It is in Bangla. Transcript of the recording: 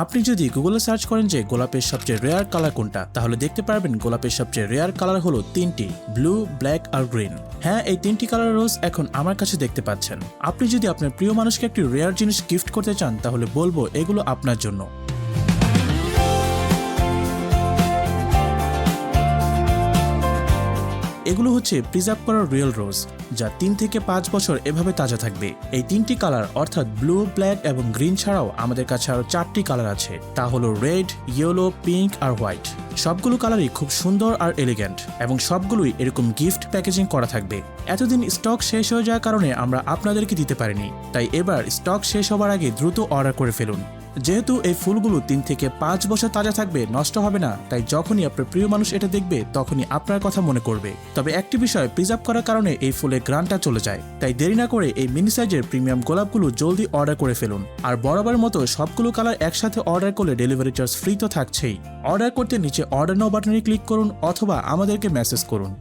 আপনি যদি গুগলে সার্চ করেন যে গোলাপের সবচেয়ে রেয়ার কালার কোনটা, তাহলে দেখতে পারবেন গোলাপের সবচেয়ে রেয়ার কালার হলো তিনটি: ব্লু, ব্ল্যাক আর গ্রিন। হ্যাঁ, এই তিনটি কালার রোজ এখন আমার কাছে দেখতে পাচ্ছেন। আপনি যদি আপনার প্রিয় মানুষকে একটি রেয়ার জিনিস গিফট করতে চান, তাহলে বলবো এগুলো আপনার জন্য। এগুলো হচ্ছে প্রিজার্ভ করা রিয়েল রোজ, যা 3 থেকে 5 বছর এভাবে তাজা থাকবে। এই তিনটি কালার অর্থাৎ ব্লু, ব্ল্যাক এবং গ্রিন ছাড়াও আমাদের কাছে আরো 4টি কালার আছে, তা হলো রেড, ইয়েলো, পিঙ্ক আর হোয়াইট। সবগুলো কালারই খুব সুন্দর আর এলিগ্যান্ট এবং সবগুলোই এরকম গিফট প্যাকেজিং করা থাকবে। এতদিন স্টক শেষ হয়ে যাওয়ার কারণে আমরা আপনাদেরকে দিতে পারিনি, তাই এবার স্টক শেষ হবার আগে দ্রুত অর্ডার করে ফেলুন। যেহেতু এই ফুলগুলো 3 থেকে 5 বছর তাজা থাকবে, নষ্ট হবে না, তাই যখনই আপনার প্রিয় মানুষ এটা দেখবে তখনই আপনার কথা মনে করবে। তবে একটি বিষয়, প্রিজার্ভ করার কারণে এই ফুলের গ্রানটা চলে যায়, তাই দেরি না করে এই মিনি সাইজের প্রিমিয়াম গোলাপগুলো জলদি অর্ডার করে ফেলুন। আর বরাবর মতো সবগুলো কালার একসাথে অর্ডার করলে ডেলিভারি চার্জ ফ্রি তো থাকছেই। অর্ডার করতে নিচে অর্ডার নাও বাটনে ক্লিক করুন অথবা আমাদেরকে মেসেজ করুন।